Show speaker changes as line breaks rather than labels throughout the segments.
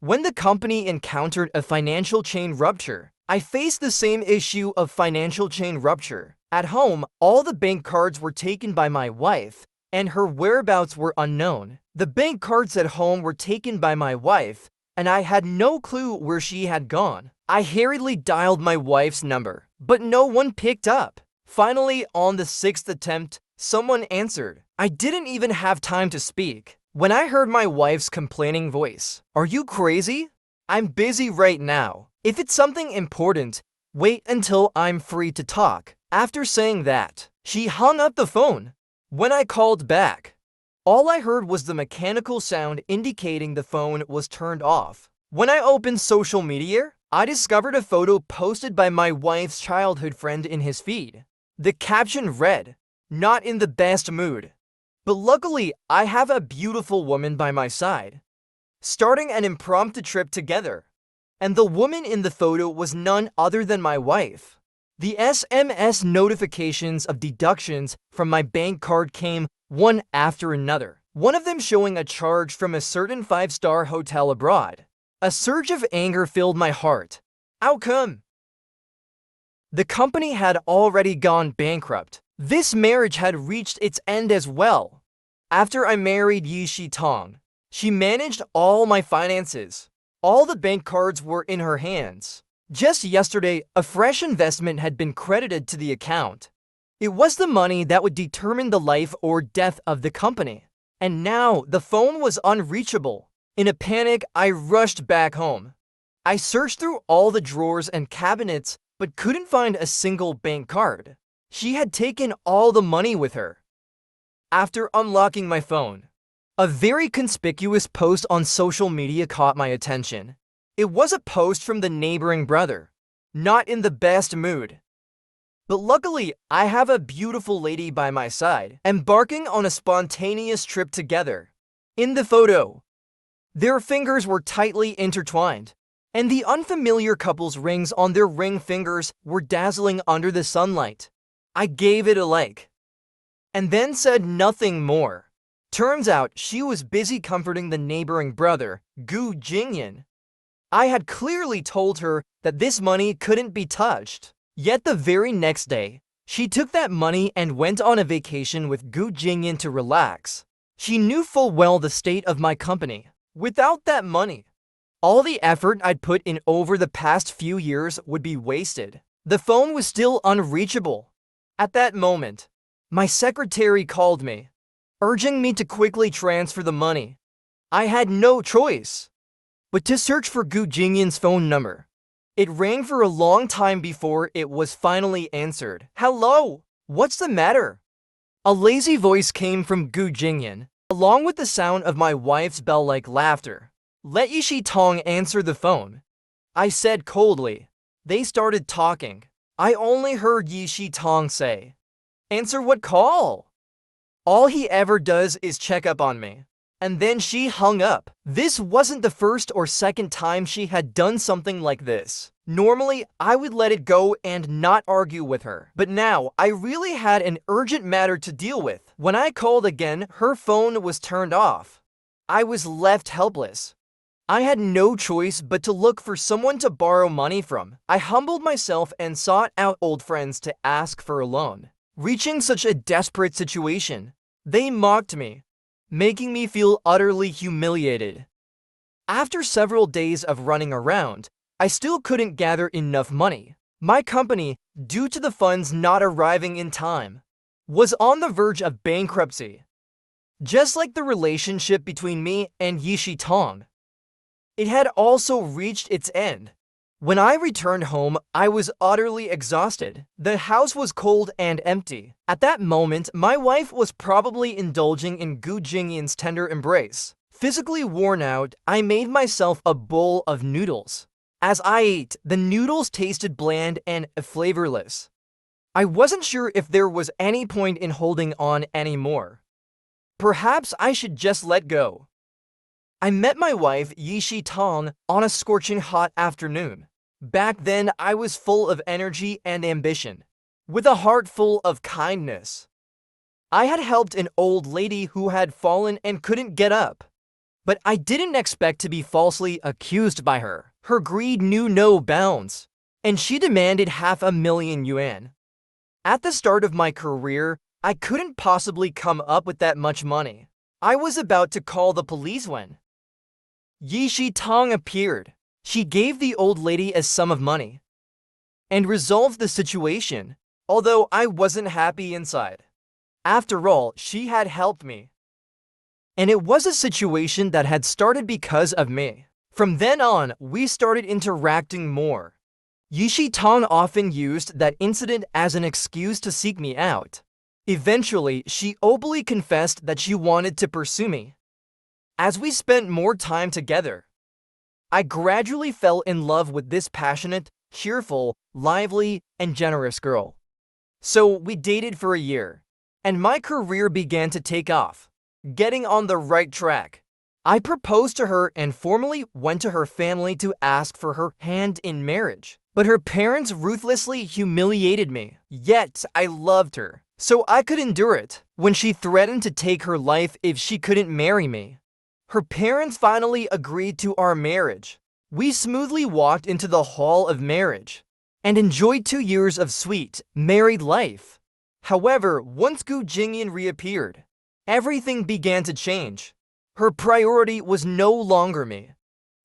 When the company encountered a financial chain rupture, I faced the same issue of financial chain rupture. At home, all the bank cards were taken by my wife, and her whereabouts were unknown. The bank cards at home were taken by my wife, and I had no clue where she had gone. I hurriedly dialed my wife's number, but no one picked up. Finally, on the sixth attempt, someone answered. I didn't even have time to speak when I heard my wife's complaining voice. "Are you crazy? I'm busy right now. If it's something important, wait until I'm free to talk." After saying that, she hung up the phone. When I called back, all I heard was the mechanical sound indicating the phone was turned off. When I opened social media, I discovered a photo posted by my wife's childhood friend in his feed. The caption read, "Not in the best mood. But luckily, I have a beautiful woman by my side, starting an impromptu trip together." And the woman in the photo was none other than my wife. The SMS notifications of deductions from my bank card came one after another, one of them showing a charge from a certain 5-star hotel abroad. A surge of anger filled my heart. How come? The company had already gone bankrupt. This marriage had reached its end as well. After I married Yi Shi-tong, she managed all my finances. All the bank cards were in her hands. Just yesterday, a fresh investment had been credited to the account. It was the money that would determine the life or death of the company. And now the phone was unreachable. In a panic, I rushed back home. I searched through all the drawers and cabinets, but couldn't find a single bank card. She had taken all the money with her. After unlocking my phone, a very conspicuous post on social media caught my attention. It was a post from the neighboring brother. "Not in the best mood. But luckily, I have a beautiful lady by my side, embarking on a spontaneous trip together." In the photo, their fingers were tightly intertwined, and the unfamiliar couple's rings on their ring fingers were dazzling under the sunlight. I gave it a like, and then said nothing more. Turns out she was busy comforting the neighboring brother, Gu Jingyan. I had clearly told her that this money couldn't be touched. Yet the very next day, she took that money and went on a vacation with Gu Jingyan to relax. She knew full well the state of my company. Without that money, all the effort I'd put in over the past few years would be wasted. The phone was still unreachable. At that moment, my secretary called me, urging me to quickly transfer the money. I had no choice but to search for Gu Jingyan's phone number. It rang for a long time before it was finally answered. "Hello, what's the matter?" A lazy voice came from Gu Jingyan, along with the sound of my wife's bell-like laughter. "Let Yi Shi-tong answer the phone," I said coldly. They started talking. I only heard Yi Shi-tong say, "Answer what call? All he ever does is check up on me." And then she hung up. This wasn't the first or second time she had done something like this. Normally, I would let it go and not argue with her. But now, I really had an urgent matter to deal with. When I called again, her phone was turned off. I was left helpless. I had no choice but to look for someone to borrow money from. I humbled myself and sought out old friends to ask for a loan. Reaching such a desperate situation, they mocked me, making me feel utterly humiliated. After several days of running around, I still couldn't gather enough money. My company, due to the funds not arriving in time, was on the verge of bankruptcy. Just like the relationship between me and Yi Shi-tong, it had also reached its end. When I returned home, I was utterly exhausted. The house was cold and empty. At that moment, my wife was probably indulging in Gu Jingyan's tender embrace. Physically worn out, I made myself a bowl of noodles. As I ate, the noodles tasted bland and flavorless. I wasn't sure if there was any point in holding on anymore. Perhaps I should just let go. I met my wife, Yi Shi-tong, on a scorching hot afternoon. Back then, I was full of energy and ambition, with a heart full of kindness. I had helped an old lady who had fallen and couldn't get up. But I didn't expect to be falsely accused by her. Her greed knew no bounds, and she demanded 500,000 yuan. At the start of my career, I couldn't possibly come up with that much money. I was about to call the police when Yi Shitong appeared. She gave the old lady a sum of money and resolved the situation, although I wasn't happy inside. After all, she had helped me, and it was a situation that had started because of me. From then on, we started interacting more. Yi Shitong often used that incident as an excuse to seek me out. Eventually, she openly confessed that she wanted to pursue me. As we spent more time together, I gradually fell in love with this passionate, cheerful, lively, and generous girl. So we dated for a year, and my career began to take off, getting on the right track. I proposed to her and formally went to her family to ask for her hand in marriage. But her parents ruthlessly humiliated me. Yet I loved her, so I could endure it. When she threatened to take her life if she couldn't marry me, her parents finally agreed to our marriage. We smoothly walked into the hall of marriage and enjoyed 2 years of sweet, married life. However, once Gu Jingyan reappeared, everything began to change. Her priority was no longer me,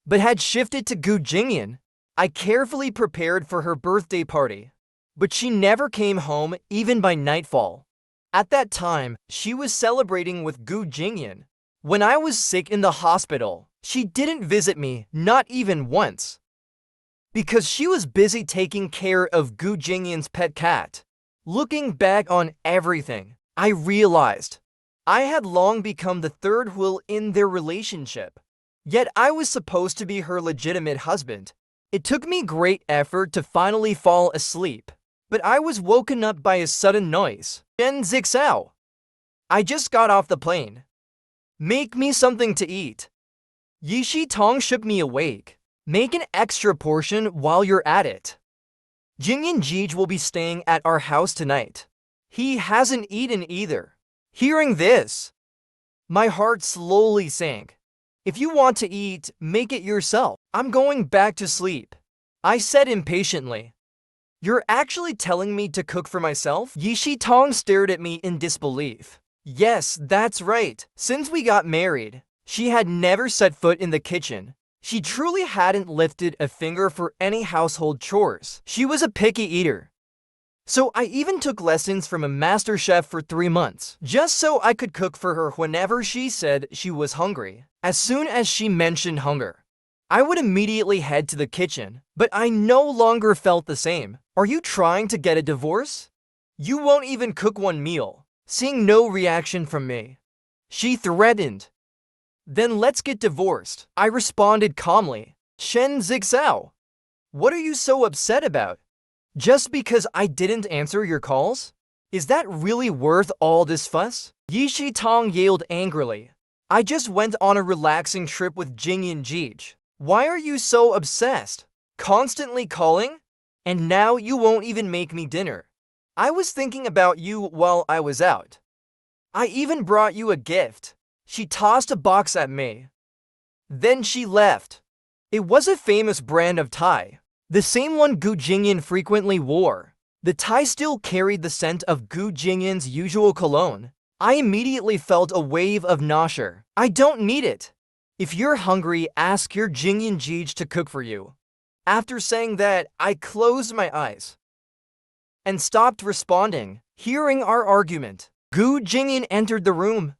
but had shifted to Gu Jingyan. I carefully prepared for her birthday party, but she never came home even by nightfall. At that time, she was celebrating with Gu Jingyan. When I was sick in the hospital, she didn't visit me, not even once, because she was busy taking care of Gu Jingyan's pet cat. Looking back on everything, I realized I had long become the third wheel in their relationship. Yet I was supposed to be her legitimate husband. It took me great effort to finally fall asleep, but I was woken up by a sudden noise. Shen Zixao. I just got off the plane. Make me something to eat. Yi Shitong shook me awake. Make an extra portion while you're at it. Jingyan Jij will be staying at our house tonight. He hasn't eaten either. Hearing this, my heart slowly sank. If you want to eat, make it yourself. I'm going back to sleep, I said impatiently. You're actually telling me to cook for myself? Yi Shitong stared at me in disbelief. Yes, that's right. Since we got married, she had never set foot in the kitchen. She truly hadn't lifted a finger for any household chores. She was a picky eater. So I even took lessons from a master chef for 3 months, just so I could cook for her whenever she said she was hungry. As soon as she mentioned hunger, I would immediately head to the kitchen, but I no longer felt the same. Are you trying to get a divorce? You won't even cook one meal. Seeing no reaction from me, she threatened. Then let's get divorced, I responded calmly. Shen Zixao, what are you so upset about? Just because I didn't answer your calls? Is that really worth all this fuss? Yi Shitong yelled angrily. I just went on a relaxing trip with Jingyan Jij. Why are you so obsessed? Constantly calling? And now you won't even make me dinner. I was thinking about you while I was out. I even brought you a gift. She tossed a box at me. Then she left. It was a famous brand of tie, the same one Gu Jingyan frequently wore. The tie still carried the scent of Gu Jingyan's usual cologne. I immediately felt a wave of nausea. I don't need it. If you're hungry, ask your Jingyan Jij to cook for you. After saying that, I closed my eyes and stopped responding. Hearing our argument, Gu Jingyan entered the room.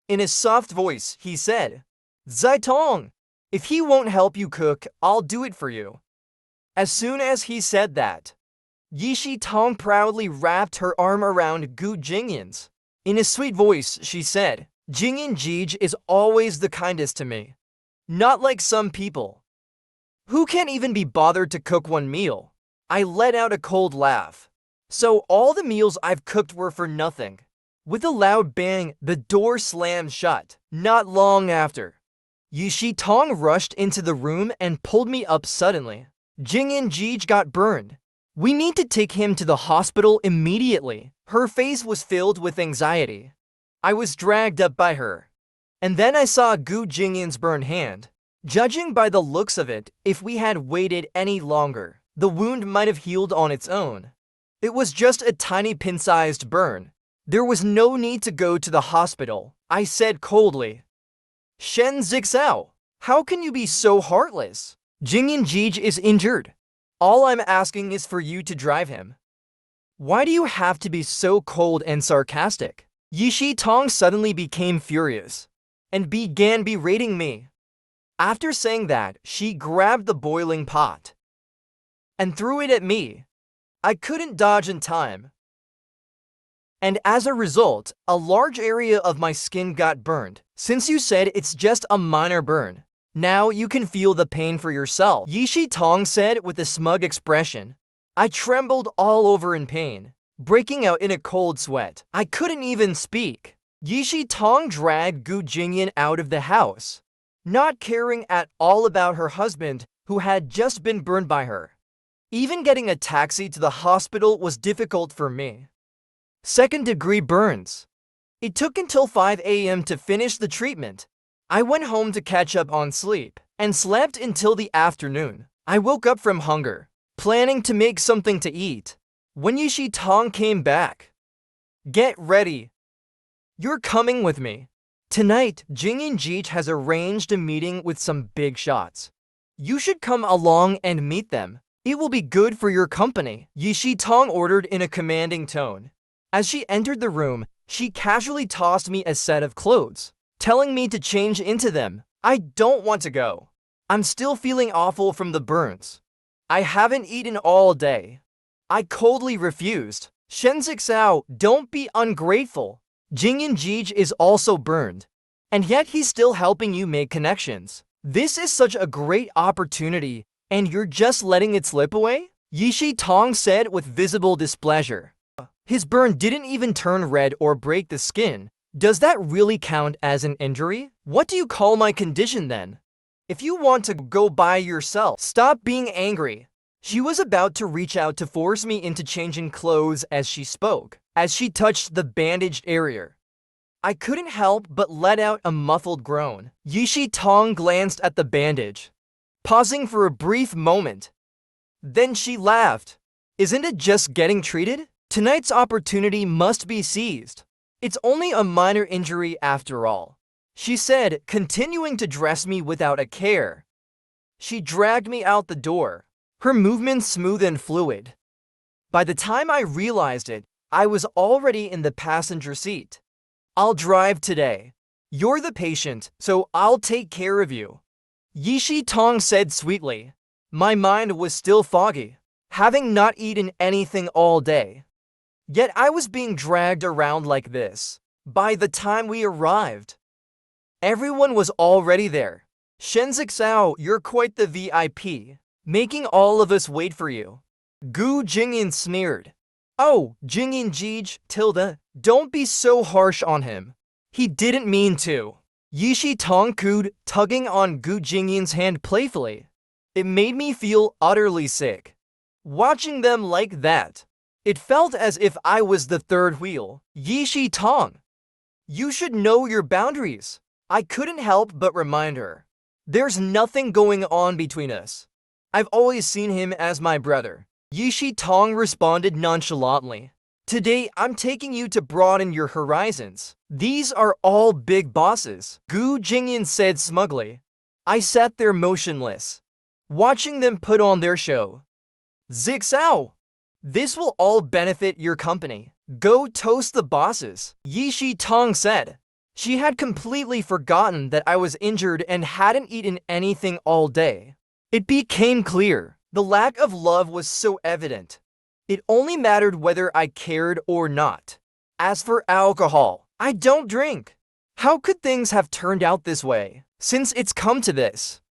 In a soft voice, he said, Zaitong, if he won't help you cook, I'll do it for you. As soon as he said that, Yi Shitong proudly wrapped her arm around Gu Jingyan's. In a sweet voice, she said, Jingyan Jij is always the kindest to me. Not like some people who can't even be bothered to cook one meal. I let out a cold laugh. So all the meals I've cooked were for nothing. With a loud bang, the door slammed shut. Not long after, Yi Shitong rushed into the room and pulled me up suddenly. Jingyan Jij got burned. We need to take him to the hospital immediately. Her face was filled with anxiety. I was dragged up by her And then I saw Gu Jingyan's burned hand. Judging by the looks of it, if we had waited any longer, the wound might have healed on its own. It was just a tiny pin-sized burn. There was no need to go to the hospital, I said coldly. Shen Zixao, how can you be so heartless? Jingyan Jij is injured. All I'm asking is for you to drive him. Why do you have to be so cold and sarcastic? Yishi Tong suddenly became furious and began berating me. After saying that, she grabbed the boiling pot and threw it at me. I couldn't dodge in time. And as a result, a large area of my skin got burned. Since you said it's just a minor burn, now you can feel the pain for yourself, Yishi Tong said with a smug expression. I trembled all over in pain, breaking out in a cold sweat. I couldn't even speak. Yishi Tong dragged Gu Jingyan out of the house, not caring at all about her husband who had just been burned by her. Even getting a taxi to the hospital was difficult for me. Second-degree burns. It took until 5 a.m. to finish the treatment. I went home to catch up on sleep and slept until the afternoon. I woke up from hunger, planning to make something to eat, when Yishi Tong came back. Get ready. You're coming with me. Tonight, Jingyan Jij has arranged a meeting with some big shots. You should come along and meet them. It will be good for your company, Yishi Tong ordered in a commanding tone. As she entered the room, she casually tossed me a set of clothes, telling me to change into them. I don't want to go. I'm still feeling awful from the burns. I haven't eaten all day. I coldly refused. Shen Zixao, don't be ungrateful. Jingyan Jij is also burned, and yet he's still helping you make connections. This is such a great opportunity, and you're just letting it slip away? Yishi Tong said with visible displeasure. His burn didn't even turn red or break the skin. Does that really count as an injury? What do you call my condition then? If you want to go by yourself, stop being angry. She was about to reach out to force me into changing clothes as she spoke, as she touched the bandaged area. I couldn't help but let out a muffled groan. Yishi Tong glanced at the bandage, pausing for a brief moment. Then she laughed. Isn't it just getting treated? Tonight's opportunity must be seized. It's only a minor injury after all, she said, continuing to dress me without a care. She dragged me out the door, her movements smooth and fluid. By the time I realized it, I was already in the passenger seat. I'll drive today. You're the patient, so I'll take care of you, Yishi Tong said sweetly. My mind was still foggy, having not eaten anything all day. Yet I was being dragged around like this. By the time we arrived, everyone was already there. Shen Zixao, you're quite the VIP, making all of us wait for you. Gu Jingyan sneered. Oh, Jingyan Jij, tilde, don't be so harsh on him. He didn't mean to. Yishi Tong cooed, tugging on Gu Jingyan's hand playfully. It made me feel utterly sick. Watching them like that, it felt as if I was the third wheel. Yishi Tong, you should know your boundaries. I couldn't help but remind her. There's nothing going on between us. I've always seen him as my brother. Yishi Tong responded nonchalantly. Today, I'm taking you to broaden your horizons. These are all big bosses, Gu Jingyan said smugly. I sat there motionless, watching them put on their show. Zixao, this will all benefit your company. Go toast the bosses, Yishi Tong said. She had completely forgotten that I was injured and hadn't eaten anything all day. It became clear. The lack of love was so evident. It only mattered whether I cared or not. As for alcohol, I don't drink. How could things have turned out this way, since it's come to this?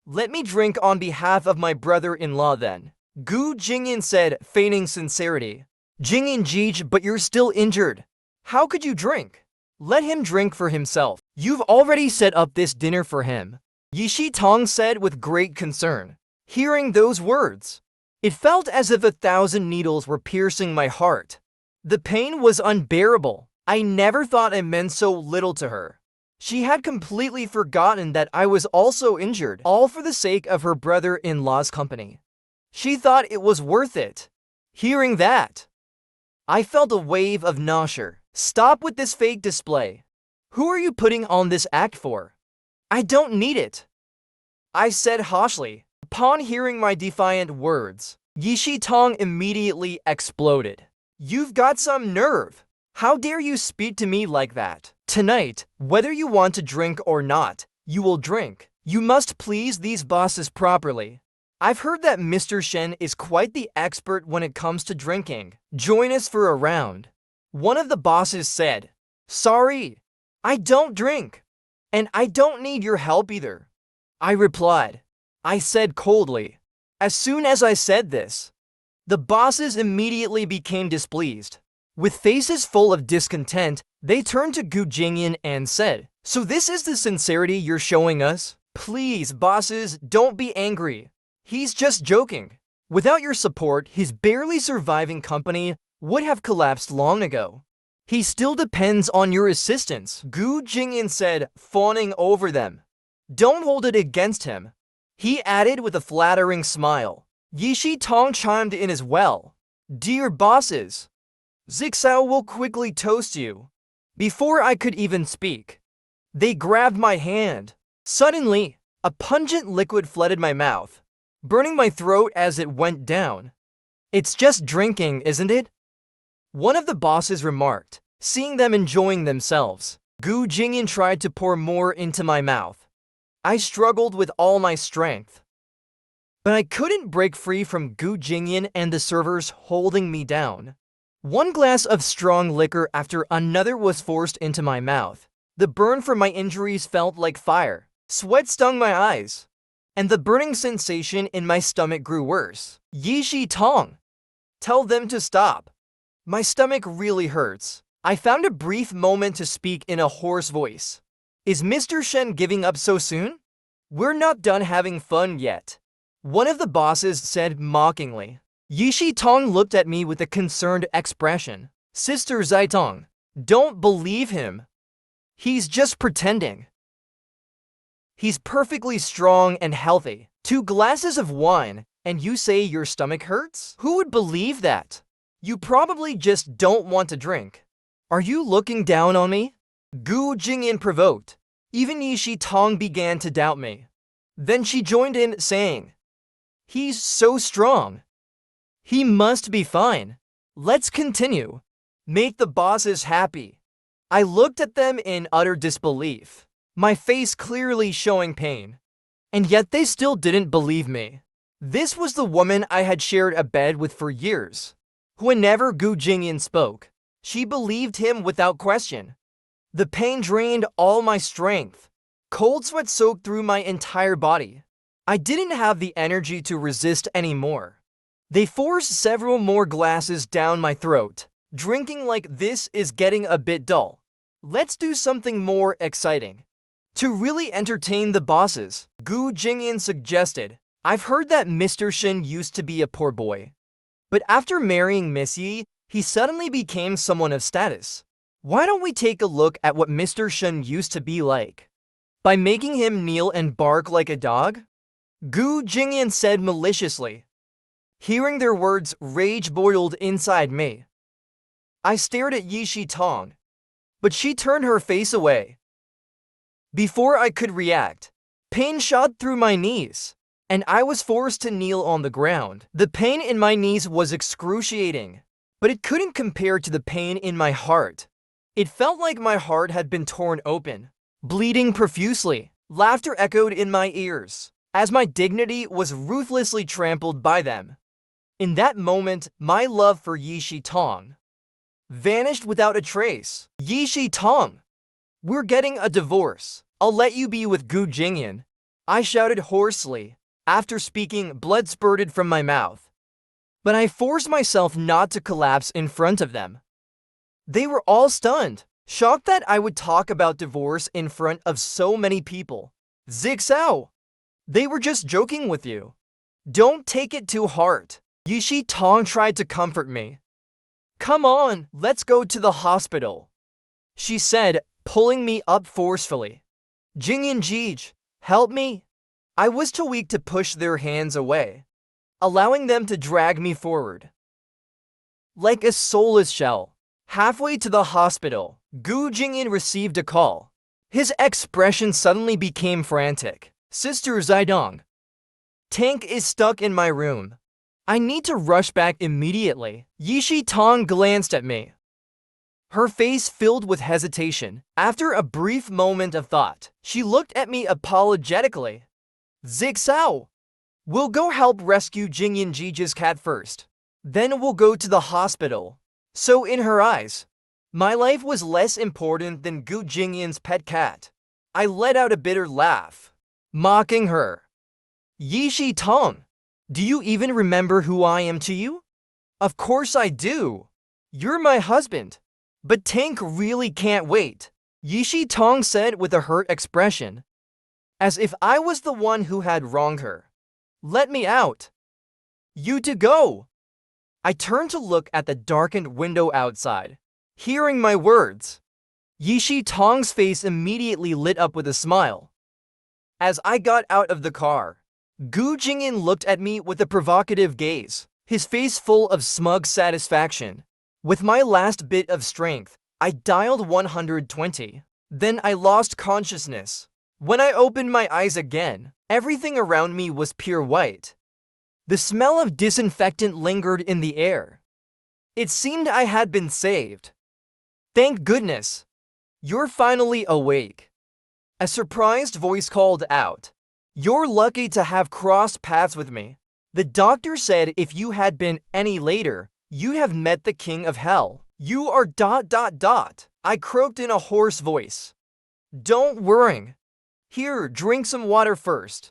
Let me drink on behalf of my brother-in-law then, Gu Jingyan said, feigning sincerity. Jingyan Jij, but you're still injured. How could you drink? Let him drink for himself. You've already set up this dinner for him, Yishi Tong said with great concern. Hearing those words, it felt as if 1,000 needles were piercing my heart. The pain was unbearable. I never thought it meant so little to her. She had completely forgotten that I was also injured, all for the sake of her brother-in-law's company. She thought it was worth it. Hearing that, I felt a wave of nausea. Stop with this fake display. Who are you putting on this act for? I don't need it, I said harshly. Upon hearing my defiant words, Yishi Tong immediately exploded. You've got some nerve. How dare you speak to me like that? Tonight, whether you want to drink or not, you will drink. You must please these bosses properly. I've heard that Mr. Shen is quite the expert when it comes to drinking. Join us for a round. One of the bosses said, Sorry, I don't drink. And I don't need your help either. I replied. I said coldly. As soon as I said this, the bosses immediately became displeased. With faces full of discontent, they turned to Gu Jingyan and said, So this is the sincerity you're showing us? Please, bosses, don't be angry. He's just joking. Without your support, his barely surviving company would have collapsed long ago. He still depends on your assistance, Gu Jingyan said, fawning over them. Don't hold it against him, he added with a flattering smile. Yishi Tong chimed in as well. Dear bosses, Zixao will quickly toast you. Before I could even speak, they grabbed my hand. Suddenly, a pungent liquid flooded my mouth, burning my throat as it went down. It's just drinking, isn't it? One of the bosses remarked, seeing them enjoying themselves. Gu Jingyan tried to pour more into my mouth. I struggled with all my strength, but I couldn't break free from Gu Jingyan and the servers holding me down. One glass of strong liquor after another was forced into my mouth. The burn from my injuries felt like fire. Sweat stung my eyes, and the burning sensation in my stomach grew worse. Yishi Tong, tell them to stop. My stomach really hurts. I found a brief moment to speak in a hoarse voice. Is Mr. Shen giving up so soon? We're not done having fun yet, one of the bosses said mockingly. Yishi Tong looked at me with a concerned expression. Sister Zaitong, don't believe him. He's just pretending. He's perfectly strong and healthy. 2 glasses of wine, and you say your stomach hurts? Who would believe that? You probably just don't want to drink. Are you looking down on me? Gu Jingyan provoked. Even Yishi Tong began to doubt me. Then she joined in, saying, He's so strong. He must be fine. Let's continue. Make the bosses happy. I looked at them in utter disbelief, my face clearly showing pain. And yet they still didn't believe me. This was the woman I had shared a bed with for years. Whenever Gu Jingyan spoke, she believed him without question. The pain drained all my strength. Cold sweat soaked through my entire body. I didn't have the energy to resist anymore. They forced several more glasses down my throat. Drinking like this is getting a bit dull. Let's do something more exciting. To really entertain the bosses, Gu Jingyan suggested, I've heard that Mr. Shen used to be a poor boy. But after marrying Miss Yi, he suddenly became someone of status. Why don't we take a look at what Mr. Shen used to be like? By making him kneel and bark like a dog? Gu Jingyan said maliciously. Hearing their words, rage boiled inside me. I stared at Yishi Tong, but she turned her face away. Before I could react, pain shot through my knees, and I was forced to kneel on the ground. The pain in my knees was excruciating, but it couldn't compare to the pain in my heart. It felt like my heart had been torn open, bleeding profusely. Laughter echoed in my ears, as my dignity was ruthlessly trampled by them. In that moment, my love for Yishi Tong vanished without a trace. Yishi Tong, we're getting a divorce. I'll let you be with Gu Jingyan, I shouted hoarsely. After speaking, blood spurted from my mouth. But I forced myself not to collapse in front of them. They were all stunned, shocked that I would talk about divorce in front of so many people. Zixao, they were just joking with you. Don't take it too hard. Yishi Tong tried to comfort me. Come on, let's go to the hospital, she said, pulling me up forcefully. Jingyan Jij, help me. I was too weak to push their hands away, allowing them to drag me forward. Like a soulless shell. Halfway to the hospital, Gu Jingyan received a call. His expression suddenly became frantic. Sister Zidong, Tank is stuck in my room. I need to rush back immediately. Yishi Tong glanced at me, her face filled with hesitation. After a brief moment of thought, she looked at me apologetically. Zixao, we'll go help rescue Jingyan Jiji's cat first. Then we'll go to the hospital. So in her eyes, my life was less important than Gu Jingyan's pet cat. I let out a bitter laugh, mocking her. Yishi Tong, do you even remember who I am to you? Of course I do. You're my husband. But Tank really can't wait, Yishi Tong said with a hurt expression, as if I was the one who had wronged her. Let me out. You to go. I turned to look at the darkened window outside. Hearing my words, Yishi Tong's face immediately lit up with a smile. As I got out of the car, Gu Jingyan looked at me with a provocative gaze, his face full of smug satisfaction. With my last bit of strength, I dialed 120. Then I lost consciousness. When I opened my eyes again, everything around me was pure white. The smell of disinfectant lingered in the air. It seemed I had been saved. Thank goodness. You're finally awake. A surprised voice called out. You're lucky to have crossed paths with me. The doctor said if you had been any later, you'd have met the king of hell. You are ... I croaked in a hoarse voice. Don't worry. Here, drink some water first,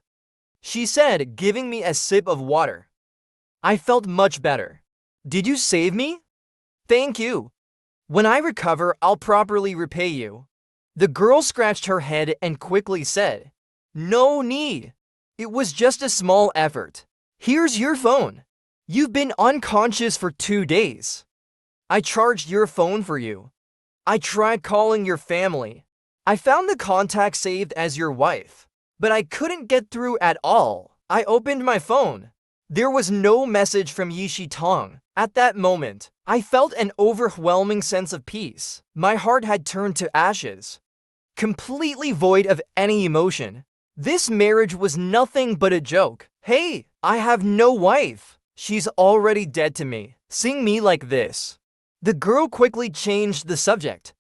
she said, giving me a sip of water. I felt much better. Did you save me? Thank you. When I recover, I'll properly repay you. The girl scratched her head and quickly said, No need. It was just a small effort. Here's your phone. You've been unconscious for 2 days. I charged your phone for you. I tried calling your family. I found the contact saved as your wife, but I couldn't get through at all. I opened my phone. There was no message from Yishi Tong. At that moment, I felt an overwhelming sense of peace. My heart had turned to ashes, completely void of any emotion. This marriage was nothing but a joke. Hey, I have no wife. She's already dead to me. Sing me like this. The girl quickly changed the subject.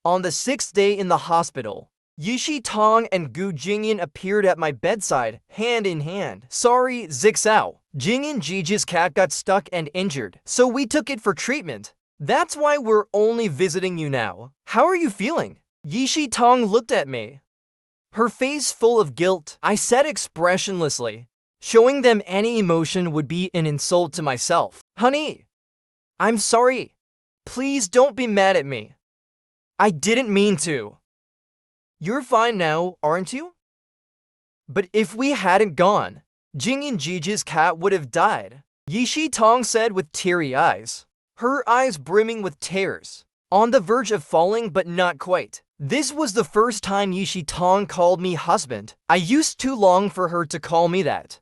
On the 6th day in the hospital, Yishi Tong and Gu Jingyan appeared at my bedside, hand in hand. Sorry, Zixao. Jingyan Jiji's cat got stuck and injured, so we took it for treatment. That's why we're only visiting you now. How are you feeling? Yishi Tong looked at me, her face full of guilt. I said expressionlessly, showing them any emotion would be an insult to myself. Honey, I'm sorry. Please don't be mad at me. I didn't mean to. You're fine now, aren't you? But if we hadn't gone, Jingyan Jiji's cat would have died, Yishi Tong said with teary eyes, her eyes brimming with tears, on the verge of falling but not quite. This was the first time Yishi Tong called me husband. I used to long for her to call me that,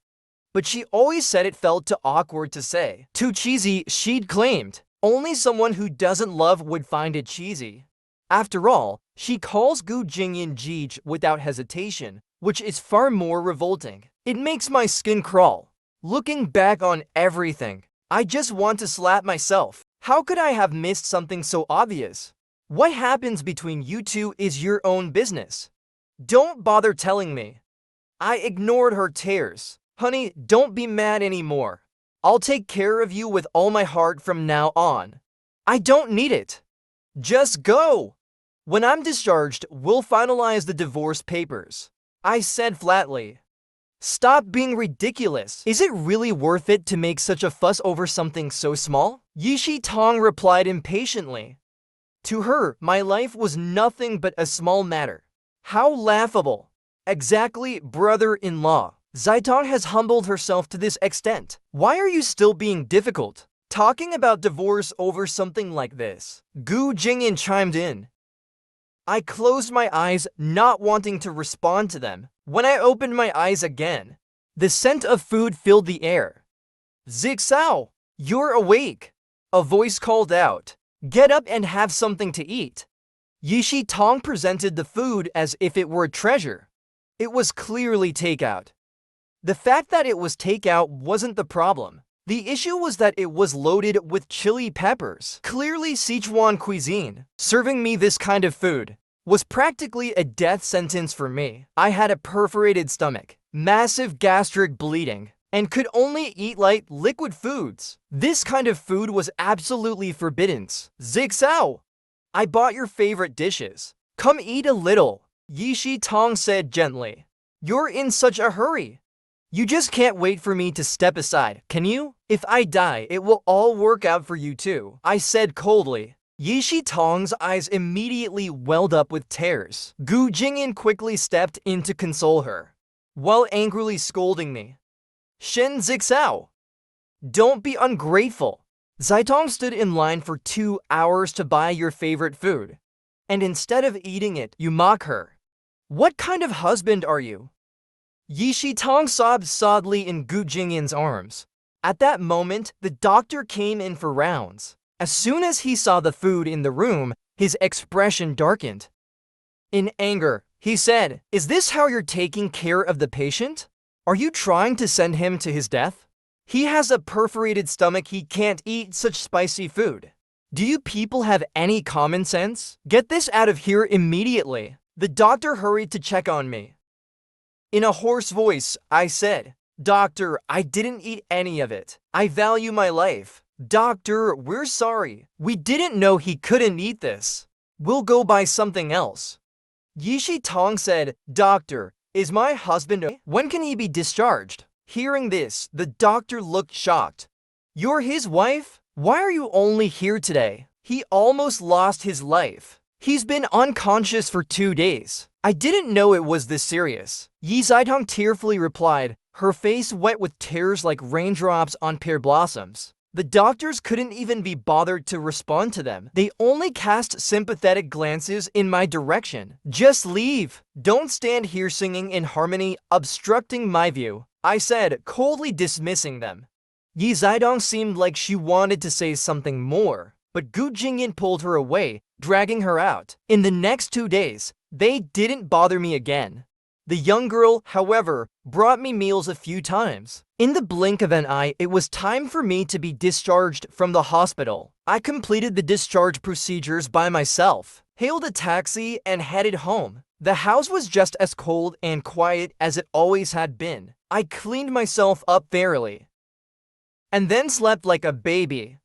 but she always said it felt too awkward to say. Too cheesy, she'd claimed. Only someone who doesn't love would find it cheesy. After all, she calls Gu Jingyan Jij without hesitation, which is far more revolting. It makes my skin crawl. Looking back on everything, I just want to slap myself. How could I have missed something so obvious? What happens between you two is your own business. Don't bother telling me. I ignored her tears. Honey, don't be mad anymore. I'll take care of you with all my heart from now on. I don't need it. Just go. When I'm discharged, we'll finalize the divorce papers, I said flatly. Stop being ridiculous. Is it really worth it to make such a fuss over something so small? Yishi Tong replied impatiently. To her, my life was nothing but a small matter. How laughable. Exactly, brother-in-law. Zitong has humbled herself to this extent. Why are you still being difficult? Talking about divorce over something like this? Gu Jingyan chimed in. I closed my eyes, not wanting to respond to them. When I opened my eyes again, the scent of food filled the air. Zixao, you're awake. A voice called out. Get up and have something to eat. Yishi Tong presented the food as if it were a treasure. It was clearly takeout. The fact that it was takeout wasn't the problem. The issue was that it was loaded with chili peppers. Clearly Sichuan cuisine. Serving me this kind of food was practically a death sentence for me. I had a perforated stomach, massive gastric bleeding, and could only eat light liquid foods. This kind of food was absolutely forbidden. Zixao, I bought your favorite dishes. Come eat a little, Yishi Tong said gently. You're in such a hurry. You just can't wait for me to step aside, can you? If I die, it will all work out for you too, I said coldly. Yishi Tong's eyes immediately welled up with tears. Gu Jingyan quickly stepped in to console her, while angrily scolding me. Shen Zixao, don't be ungrateful. Zaitong stood in line for 2 hours to buy your favorite food, and instead of eating it, you mock her. What kind of husband are you? Yishi Tong sobbed sadly in Gu Jingyan's arms. At that moment, the doctor came in for rounds. As soon as he saw the food in the room, his expression darkened. In anger, he said, Is this how you're taking care of the patient? Are you trying to send him to his death? He has a perforated stomach, he can't eat such spicy food. Do you people have any common sense? Get this out of here immediately. The doctor hurried to check on me. In a hoarse voice, I said, Doctor, I didn't eat any of it. I value my life. Doctor, we're sorry. We didn't know he couldn't eat this. We'll go buy something else. Yishi Tong said, Doctor, is my husband okay? When can he be discharged? Hearing this, the doctor looked shocked. You're his wife? Why are you only here today? He almost lost his life. He's been unconscious for 2 days. I didn't know it was this serious. Yi Zaitong tearfully replied, her face wet with tears like raindrops on pear blossoms. The doctors couldn't even be bothered to respond to them. They only cast sympathetic glances in my direction. Just leave. Don't stand here singing in harmony, obstructing my view, I said, coldly dismissing them. Yi Zaitong seemed like she wanted to say something more, but Gu Jingyan pulled her away, dragging her out. In the next 2 days, they didn't bother me again. The young girl, however, brought me meals a few times. In the blink of an eye, it was time for me to be discharged from the hospital. I completed the discharge procedures by myself, hailed a taxi, and headed home. The house was just as cold and quiet as it always had been. I cleaned myself up thoroughly, and then slept like a baby.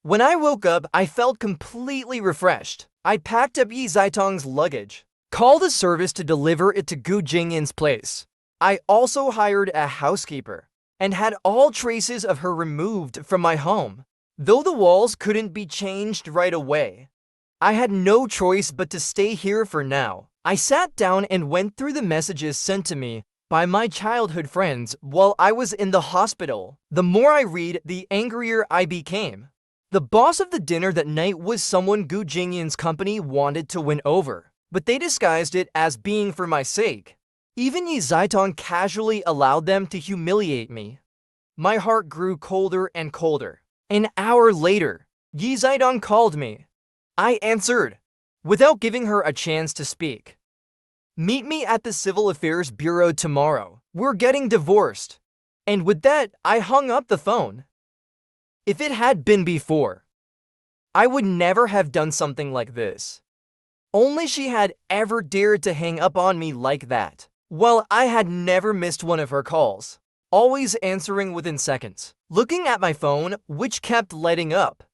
When I woke up, I felt completely refreshed. I packed up Yi Zaitong's luggage, called a service to deliver it to Gu Jingyan's place. I also hired a housekeeper and had all traces of her removed from my home. Though the walls couldn't be changed right away, I had no choice but to stay here for now. I sat down and went through the messages sent to me by my childhood friends while I was in the hospital. The more I read, the angrier I became. The boss of the dinner that night was someone Gu Jingyan's company wanted to win over, but they disguised it as being for my sake. Even Yi Zaitong casually allowed them to humiliate me. My heart grew colder and colder. An hour later, Yi Zaitong called me. I answered, without giving her a chance to speak. Meet me at the Civil Affairs Bureau tomorrow. We're getting divorced. And with that, I hung up the phone. If it had been before, I would never have done something like this. Only she had ever dared to hang up on me like that. Well, I had never missed one of her calls, always answering within seconds. Looking at my phone, which kept lighting up,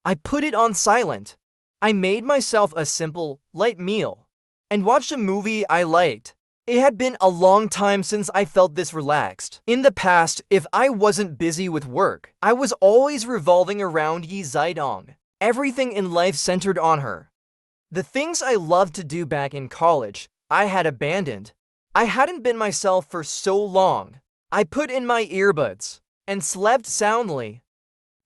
I put it on silent. I made myself a simple, light meal and watched a movie I liked. It had been a long time since I felt this relaxed. In the past, if I wasn't busy with work, I was always revolving around Yi Zaitong. Everything in life centered on her. The things I loved to do back in college, I had abandoned. I hadn't been myself for so long. I put in my earbuds and slept soundly.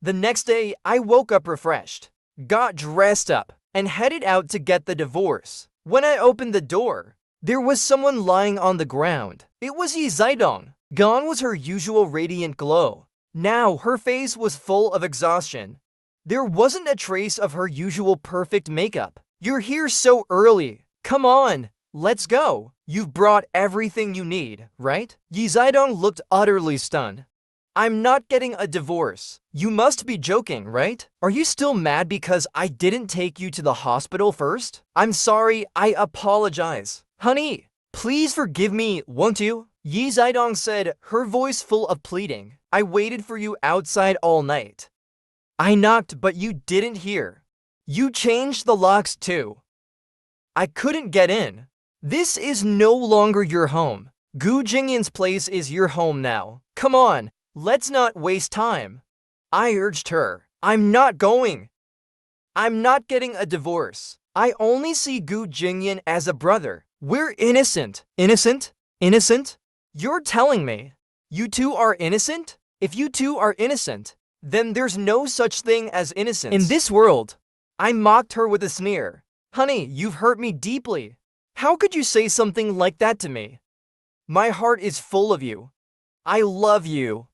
The next day, I woke up refreshed, got dressed up, and headed out to get the divorce. When I opened the door, there was someone lying on the ground. It was Yi Zaidong. Gone was her usual radiant glow. Now her face was full of exhaustion. There wasn't a trace of her usual perfect makeup. "You're here so early. Come on, let's go. You've brought everything you need, right?" Yi Zaidong looked utterly stunned. "I'm not getting a divorce. You must be joking, right? Are you still mad because I didn't take you to the hospital first? I'm sorry, I apologize. Honey, please forgive me, won't you?" Yi Zaidong said, her voice full of pleading. "I waited for you outside all night. I knocked, but you didn't hear. You changed the locks too. I couldn't get in. This is no longer your home. Gu Jingyan's place is your home now. Come on, let's not waste time." I urged her. "I'm not going. I'm not getting a divorce. I only see Gu Jingyan as a brother. We're innocent." "Innocent? Innocent? You're telling me you two are innocent? If you two are innocent, then there's no such thing as innocence in this world." I mocked her with a sneer. "Honey, you've hurt me deeply. How could you say something like that to me? My heart is full of you. I love you.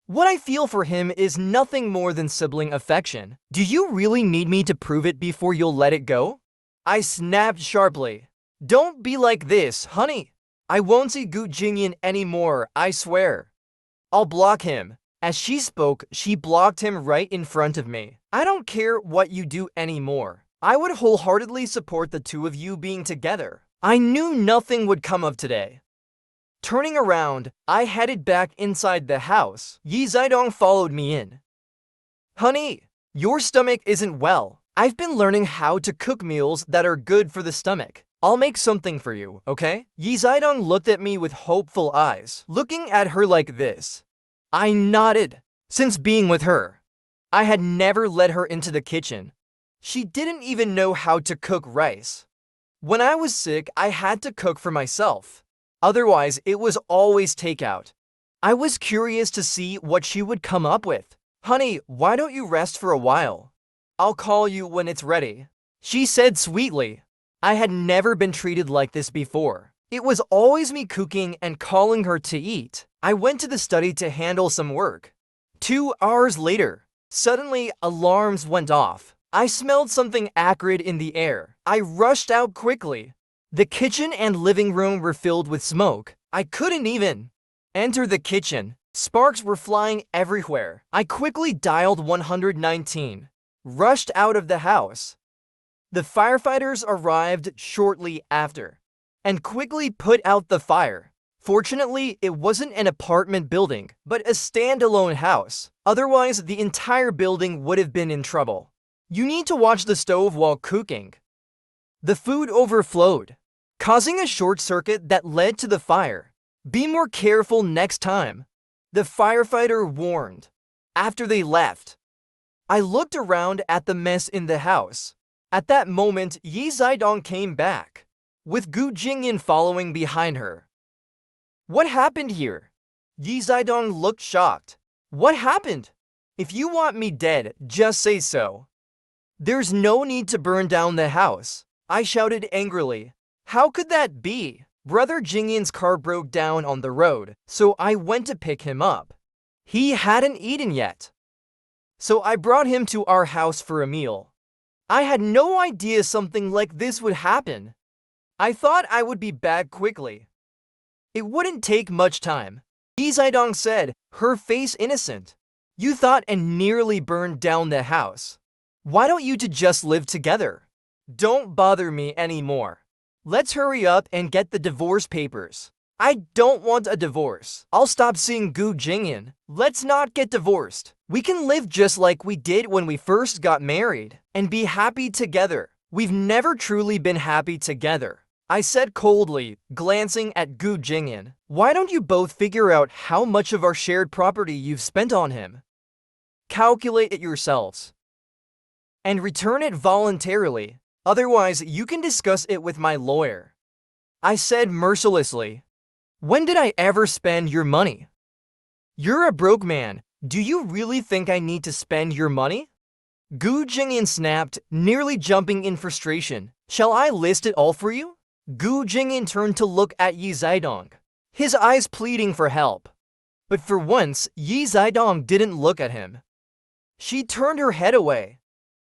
What I feel for him is nothing more than sibling affection. Do you really need me to prove it before you'll let it go?" I snapped sharply. "Don't be like this, honey. I won't see Gu Jingyan anymore, I swear. I'll block him." As she spoke, she blocked him right in front of me. "I don't care what you do anymore. I would wholeheartedly support the two of you being together. I knew nothing would come of today." Turning around, I headed back inside the house. Yi Zaidong followed me in. "Honey, your stomach isn't well. I've been learning how to cook meals that are good for the stomach. I'll make something for you, okay?" Yi Zaidong looked at me with hopeful eyes. Looking at her like this, I nodded. Since being with her, I had never let her into the kitchen. She didn't even know how to cook rice. When I was sick, I had to cook for myself. Otherwise, it was always takeout. I was curious to see what she would come up with. "Honey, why don't you rest for a while? I'll call you when it's ready," she said sweetly. I had never been treated like this before. It was always me cooking and calling her to eat. I went to the study to handle some work. 2 hours later, suddenly alarms went off. I smelled something acrid in the air. I rushed out quickly. The kitchen and living room were filled with smoke. I couldn't even enter the kitchen. Sparks were flying everywhere. I quickly dialed 119, rushed out of the house. The firefighters arrived shortly after and quickly put out the fire. Fortunately, it wasn't an apartment building, but a standalone house. Otherwise, the entire building would have been in trouble. You need to watch the stove while cooking. The food overflowed, causing a short circuit that led to the fire. Be more careful next time, the firefighter warned. After they left, I looked around at the mess in the house. At that moment, Yi Zaidong came back, with Gu Jingyan following behind her. "What happened here?" Yi Zaidong looked shocked. "What happened? If you want me dead, just say so. There's no need to burn down the house," I shouted angrily. "How could that be? Brother Jingyan's car broke down on the road, so I went to pick him up. He hadn't eaten yet, so I brought him to our house for a meal. I had no idea something like this would happen. I thought I would be back quickly. It wouldn't take much time," Yi Zaidong said, her face innocent. "You thought and nearly burned down the house. Why don't you two just live together? Don't bother me anymore. Let's hurry up and get the divorce papers." "I don't want a divorce. I'll stop seeing Gu Jingyan. Let's not get divorced. We can live just like we did when we first got married and be happy together. We've never truly been happy together," I said coldly, glancing at Gu Jingyan. "Why don't you both figure out how much of our shared property you've spent on him? Calculate it yourselves and return it voluntarily. Otherwise, you can discuss it with my lawyer," I said mercilessly. "When did I ever spend your money? You're a broke man. Do you really think I need to spend your money? Gu Jingyan snapped, nearly jumping in frustration. Shall I list it all for you? Gu Jingyan turned to look at Yi Zidong, his eyes pleading for help. But for once, Yi Zidong didn't look at him. She turned her head away,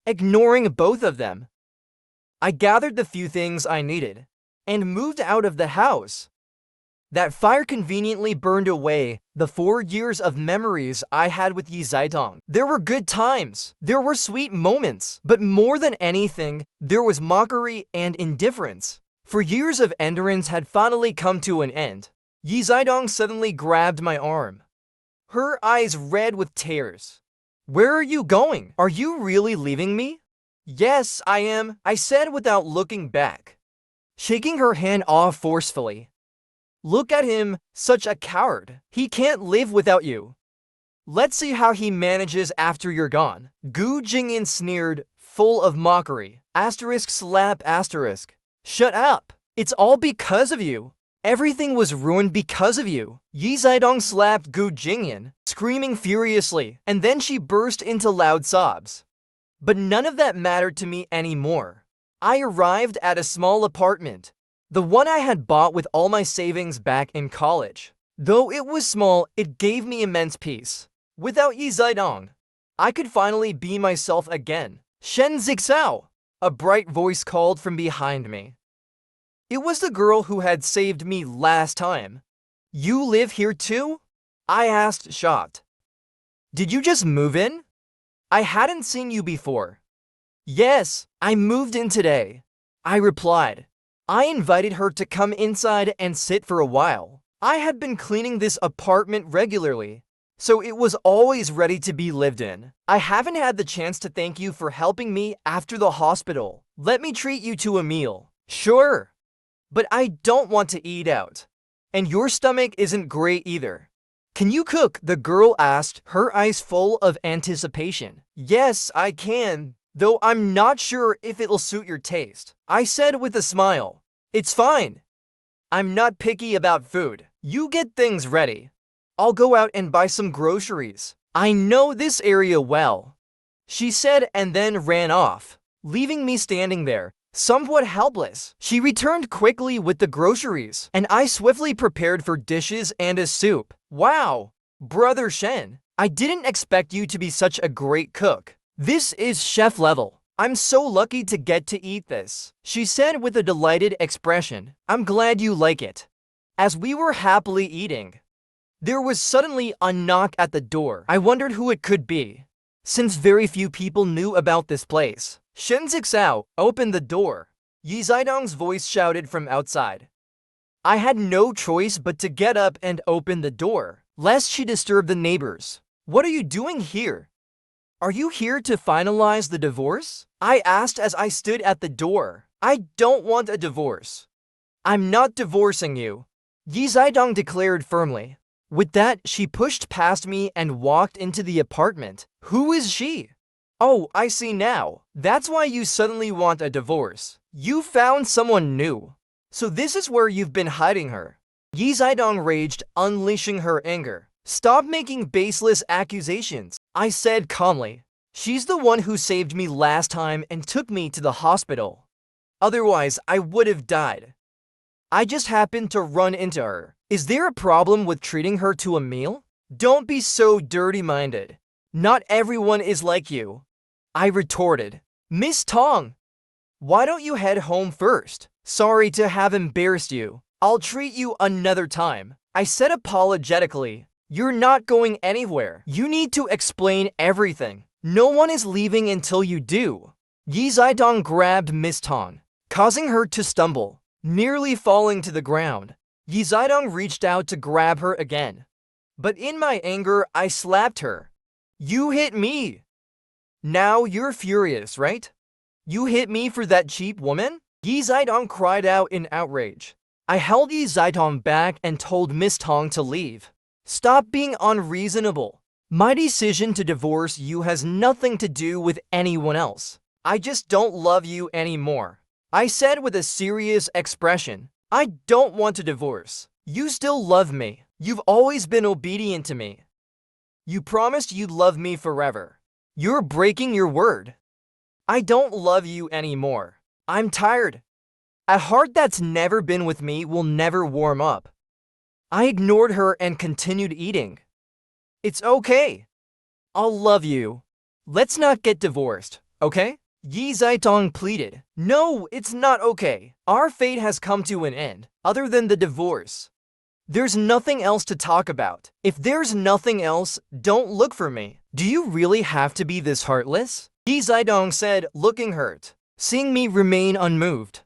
ignoring both of them. I gathered the few things I needed and moved out of the house. That fire conveniently burned away the 4 years of memories I had with Yi Zidong. There were good times, there were sweet moments, but more than anything, there was mockery and indifference. For years of endurance had finally come to an end. Yi Zidong suddenly grabbed my arm, her eyes red with tears. Where are you going? Are you really leaving me? Yes, I am, I said without looking back, shaking her hand off forcefully. Look at him, such a coward. He can't live without you. Let's see how he manages after you're gone. Gu Jingyan sneered, full of mockery. Asterisk slap asterisk. Shut up. It's all because of you. Everything was ruined because of you. Yi Zidong slapped Gu Jingyan, screaming furiously, and then she burst into loud sobs. But none of that mattered to me anymore. I arrived at a small apartment, the one I had bought with all my savings back in college. Though it was small, it gave me immense peace. Without Yi Zidong, I could finally be myself again. Shen Zixao, a bright voice called from behind me. It was the girl who had saved me last time. You live here too? I asked, shocked. Did you just move in? I hadn't seen you before. Yes, I moved in today, I replied. I invited her to come inside and sit for a while. I had been cleaning this apartment regularly, so it was always ready to be lived in. I haven't had the chance to thank you for helping me after the hospital. Let me treat you to a meal. Sure, but I don't want to eat out. And your stomach isn't great either. Can you cook? The girl asked, her eyes full of anticipation. Yes, I can, though I'm not sure if it'll suit your taste, I said with a smile. It's fine. I'm not picky about food. You get things ready. I'll go out and buy some groceries. I know this area well, she said and then ran off, leaving me standing there, somewhat helpless. She returned quickly with the groceries, and I swiftly prepared for dishes and a soup. Wow, Brother Shen, I didn't expect you to be such a great cook. This is chef level. I'm so lucky to get to eat this, she said with a delighted expression. I'm glad you like it. As we were happily eating, there was suddenly a knock at the door. I wondered who it could be, since very few people knew about this place. Shen Zixao, open the door, Yi Zidong's voice shouted from outside. I had no choice but to get up and open the door, lest she disturb the neighbors. What are you doing here? Are you here to finalize the divorce? I asked as I stood at the door. I don't want a divorce. I'm not divorcing you, Yi Zidong declared firmly. With that, she pushed past me and walked into the apartment. Who is she? Oh, I see now. That's why you suddenly want a divorce. You found someone new. So this is where you've been hiding her. Yi Zidong raged, unleashing her anger. Stop making baseless accusations, I said calmly. She's the one who saved me last time and took me to the hospital. Otherwise, I would have died. I just happened to run into her. Is there a problem with treating her to a meal? Don't be so dirty-minded. Not everyone is like you, I retorted. Miss Tong, why don't you head home first? Sorry to have embarrassed you. I'll treat you another time, I said apologetically. You're not going anywhere. You need to explain everything. No one is leaving until you do. Yi Zidong grabbed Miss Tong, causing her to stumble, nearly falling to the ground. Yi Zidong reached out to grab her again, but in my anger, I slapped her. You hit me. Now you're furious, right? You hit me for that cheap woman? Yi Zidong cried out in outrage. I held Yi Zidong back and told Miss Tong to leave. Stop being unreasonable. My decision to divorce you has nothing to do with anyone else. I just don't love you anymore, I said with a serious expression. I don't want a divorce. You still love me. You've always been obedient to me. You promised you'd love me forever. You're breaking your word. I don't love you anymore. I'm tired. A heart that's never been with me will never warm up. I ignored her and continued eating. It's okay. I'll love you. Let's not get divorced, okay? Yi Zaitong pleaded. No, it's not okay. Our fate has come to an end, other than the divorce. There's nothing else to talk about. If there's nothing else, don't look for me. Do you really have to be this heartless? Yi Zaitong said, looking hurt, seeing me remain unmoved.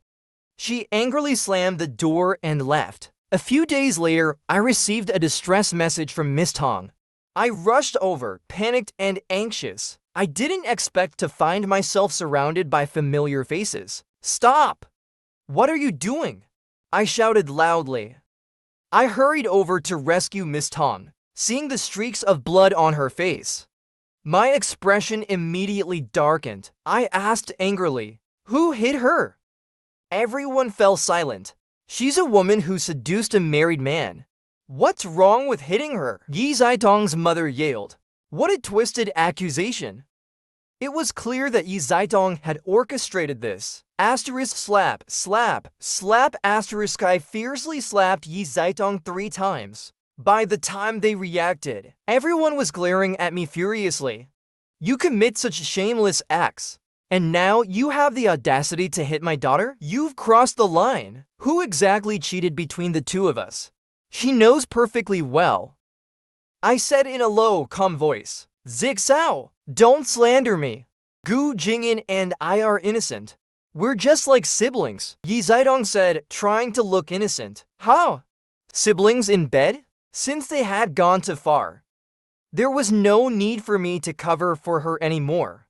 She angrily slammed the door and left. A few days later, I received a distress message from Miss Tong. I rushed over, panicked and anxious. I didn't expect to find myself surrounded by familiar faces. Stop! What are you doing? I shouted loudly. I hurried over to rescue Miss Tong, seeing the streaks of blood on her face. My expression immediately darkened. I asked angrily, who hit her? Everyone fell silent. She's a woman who seduced a married man. What's wrong with hitting her? Yi Zaitong's mother yelled. What a twisted accusation. It was clear that Yi Zaitong had orchestrated this. Asterisk slap, slap, slap asterisk. I fiercely slapped Yi Zaitong 3 times. By the time they reacted, everyone was glaring at me furiously. You commit such shameless acts. And now you have the audacity to hit my daughter? You've crossed the line. Who exactly cheated between the two of us? She knows perfectly well. I said in a low, calm voice. Zixao, don't slander me. Gu Jingyan and I are innocent. We're just like siblings, Yi Zaitong said, trying to look innocent. How? Siblings in bed? Since they had gone too far, there was no need for me to cover for her anymore.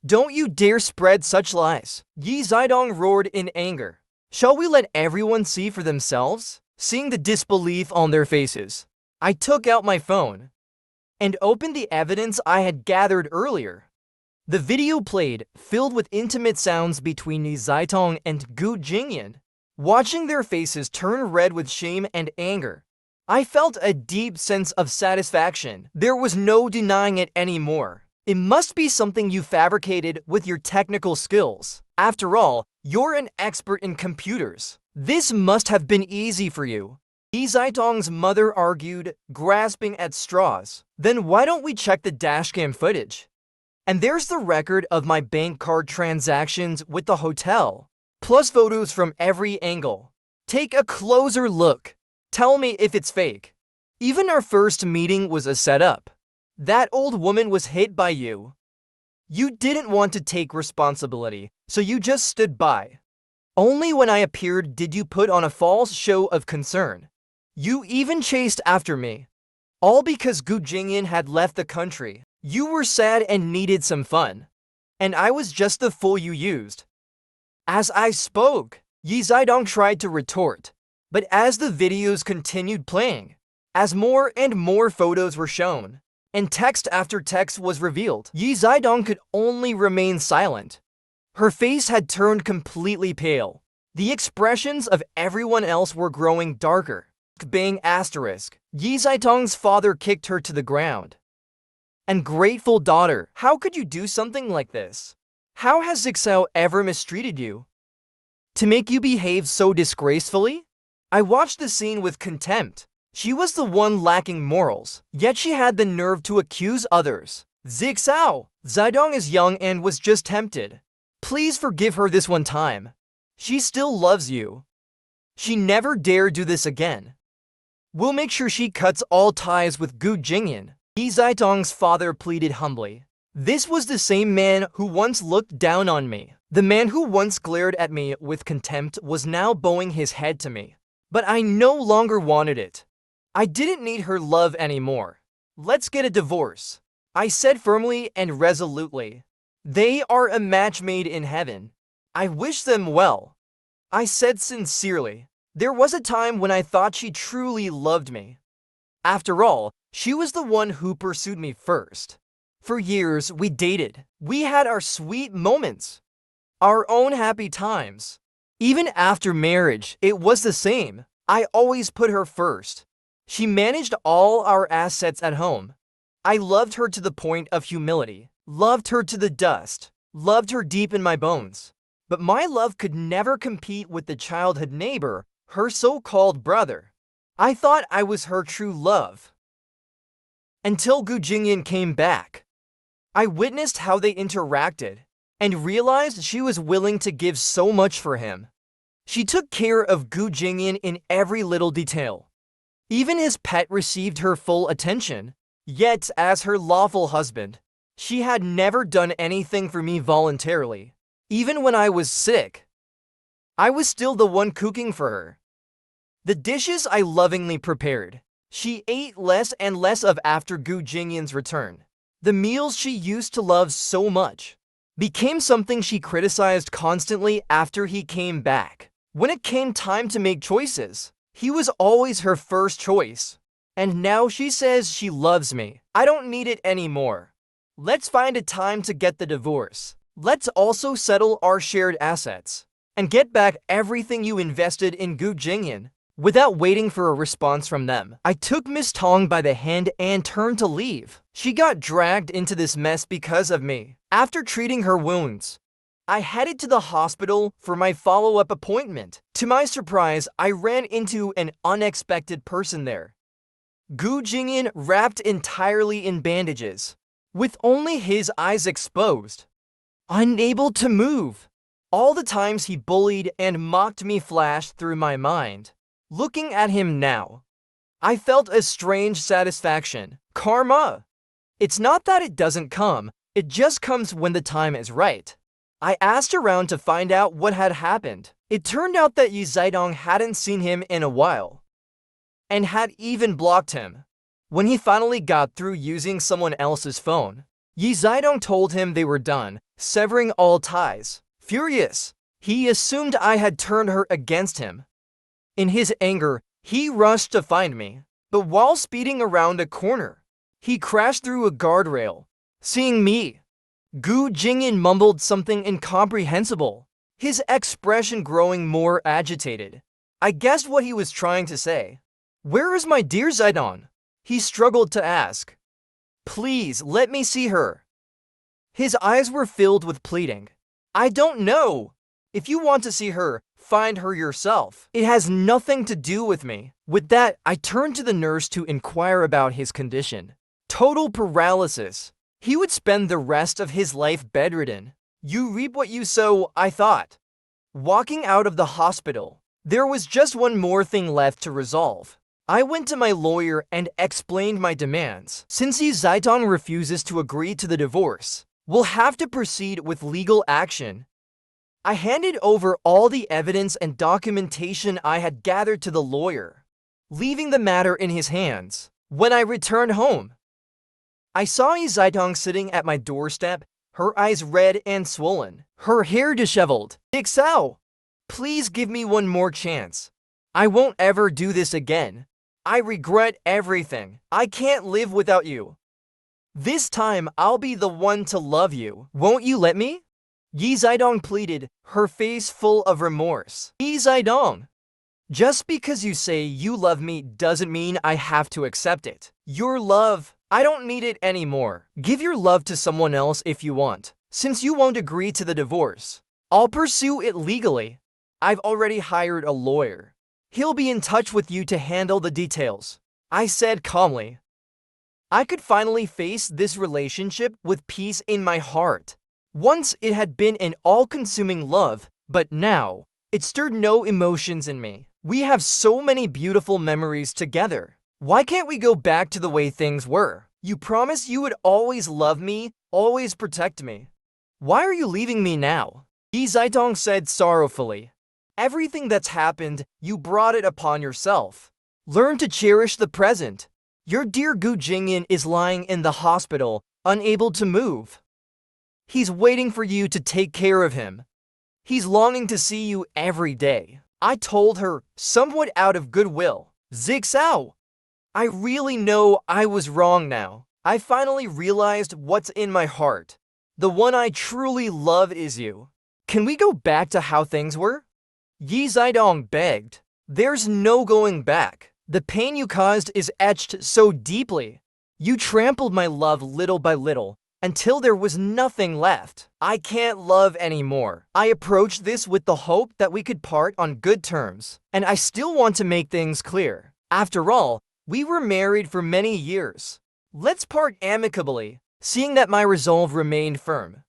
Don't you dare spread such lies. Yi Zaitong roared in anger. Shall we let everyone see for themselves? Seeing the disbelief on their faces, I took out my phone and opened the evidence I had gathered earlier. The video played, filled with intimate sounds between Yi Zaitong and Gu Jingyan. Watching their faces turn red with shame and anger, I felt a deep sense of satisfaction. There was no denying it anymore. It must be something you fabricated with your technical skills. After all, you're an expert in computers. This must have been easy for you. Yi Zaitong's mother argued, grasping at straws. Then why don't we check the dashcam footage? And there's the record of my bank card transactions with the hotel, plus photos from every angle. Take a closer look. Tell me if it's fake. Even our first meeting was a setup. That old woman was hit by you. You didn't want to take responsibility, so you just stood by. Only when I appeared did you put on a false show of concern. You even chased after me. All because Gu Jingyan had left the country. You were sad and needed some fun. And I was just the fool you used. As I spoke, Yi Zaitong tried to retort. But as the videos continued playing, as more and more photos were shown, and text after text was revealed, Yi Zaitong could only remain silent. Her face had turned completely pale. The expressions of everyone else were growing darker. Bang asterisk. Yi Zaitong's father kicked her to the ground. Ungrateful daughter, how could you do something like this? How has Zixao ever mistreated you? To make you behave so disgracefully? I watched the scene with contempt. She was the one lacking morals, yet she had the nerve to accuse others. Zixao, Zaitong is young and was just tempted. Please forgive her this one time. She still loves you. She never dare do this again. We'll make sure she cuts all ties with Gu Jingyan. Yi Zaitong's father pleaded humbly. This was the same man who once looked down on me. The man who once glared at me with contempt was now bowing his head to me. But I no longer wanted it. I didn't need her love anymore. Let's get a divorce, I said firmly and resolutely. They are a match made in heaven. I wish them well, I said sincerely. There was a time when I thought she truly loved me. After all, she was the one who pursued me first. For years, we dated. We had our sweet moments, our own happy times. Even after marriage, it was the same. I always put her first. She managed all our assets at home. I loved her to the point of humility. loved her to the dust, loved her deep in my bones. But my love could never compete with the childhood neighbor, her so-called brother. I thought I was her true love. Until Gu Jingyan came back. I witnessed how they interacted and realized she was willing to give so much for him. She took care of Gu Jingyan in every little detail. Even his pet received her full attention. Yet, as her lawful husband, she had never done anything for me voluntarily. Even when I was sick, I was still the one cooking for her. The dishes I lovingly prepared, she ate less and less of after Gu Jingyan's return. The meals she used to love so much became something she criticized constantly after he came back. When it came time to make choices, he was always her first choice. And now she says she loves me. I don't need it anymore. Let's find a time to get the divorce. Let's also settle our shared assets and get back everything you invested in Gu Jingyan. Without waiting for a response from them, I took Miss Tong by the hand and turned to leave. She got dragged into this mess because of me. After treating her wounds, I headed to the hospital for my follow-up appointment. To my surprise, I ran into an unexpected person there. Gu Jingyan wrapped entirely in bandages, with only his eyes exposed, unable to move. All the times he bullied and mocked me flashed through my mind. Looking at him now, I felt a strange satisfaction. Karma. It's not that it doesn't come, it just comes when the time is right. I asked around to find out what had happened. It turned out that Yi Zidong hadn't seen him in a while, and had even blocked him. When he finally got through using someone else's phone, Yi Zidong told him they were done, severing all ties. Furious, he assumed I had turned her against him. In his anger, he rushed to find me, but while speeding around a corner, he crashed through a guardrail. Seeing me, Gu Jingyan mumbled something incomprehensible, his expression growing more agitated. I guessed what he was trying to say. "Where is my dear Zidong?" he struggled to ask. "Please, let me see her." His eyes were filled with pleading. "I don't know. If you want to see her, find her yourself. It has nothing to do with me." With that, I turned to the nurse to inquire about his condition. Total paralysis. He would spend the rest of his life bedridden. You reap what you sow, I thought. Walking out of the hospital, there was just one more thing left to resolve. I went to my lawyer and explained my demands. Since Yi Zidong refuses to agree to the divorce, we'll have to proceed with legal action. I handed over all the evidence and documentation I had gathered to the lawyer, leaving the matter in his hands. When I returned home, I saw Yi Zidong sitting at my doorstep, her eyes red and swollen, her hair disheveled. "Ixao, please give me one more chance. I won't ever do this again. I regret everything. I can't live without you. This time, I'll be the one to love you. Won't you let me?" Yi Zidong pleaded, her face full of remorse. "Yi Zidong, just because you say you love me doesn't mean I have to accept it. Your love, I don't need it anymore. Give your love to someone else if you want. Since you won't agree to the divorce, I'll pursue it legally. I've already hired a lawyer. He'll be in touch with you to handle the details," I said calmly. I could finally face this relationship with peace in my heart. Once it had been an all-consuming love, but now it stirred no emotions in me. We have so many beautiful memories together. Why can't we go back to the way things were? You promised you would always love me, always protect me. Why are you leaving me now?" Yi Zidong said sorrowfully. "Everything that's happened, you brought it upon yourself. Learn to cherish the present. Your dear Gu Jingyan is lying in the hospital, unable to move. He's waiting for you to take care of him. He's longing to see you every day." I told her, somewhat out of goodwill. "Zixao, I really know I was wrong now. I finally realized what's in my heart. The one I truly love is you. Can we go back to how things were?" Yi Zidong begged. "There's no going back. The pain you caused is etched so deeply. You trampled my love little by little, until there was nothing left. I can't love anymore. I approached this with the hope that we could part on good terms. And I still want to make things clear. After all, we were married for many years. Let's part amicably, seeing that my resolve remained firm.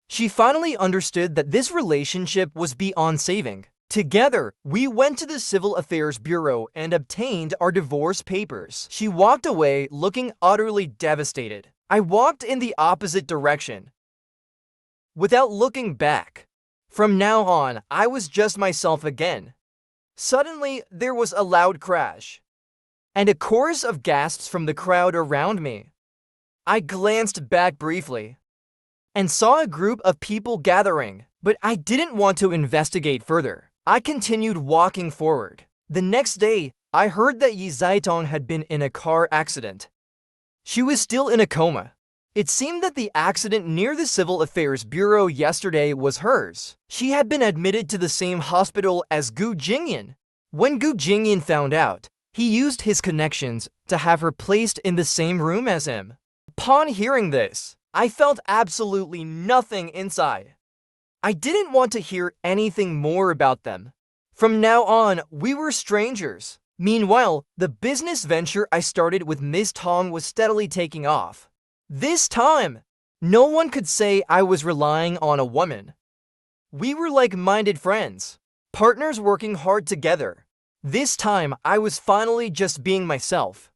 She finally understood that this relationship was beyond saving. Together, we went to the Civil Affairs Bureau and obtained our divorce papers. She walked away looking utterly devastated. I walked in the opposite direction, without looking back. From now on, I was just myself again. Suddenly, there was a loud crash, and a chorus of gasps from the crowd around me. I glanced back briefly, and saw a group of people gathering, but I didn't want to investigate further. I continued walking forward. The next day, I heard that Yi Zaitong had been in a car accident. She was still in a coma. It seemed that the accident near the Civil Affairs Bureau yesterday was hers. She had been admitted to the same hospital as Gu Jingyan. When Gu Jingyan found out, he used his connections to have her placed in the same room as him. Upon hearing this, I felt absolutely nothing inside. I didn't want to hear anything more about them. From now on, we were strangers. Meanwhile, the business venture I started with Ms. Tong was steadily taking off. This time, no one could say I was relying on a woman. We were like-minded friends, partners working hard together. This time, I was finally just being myself.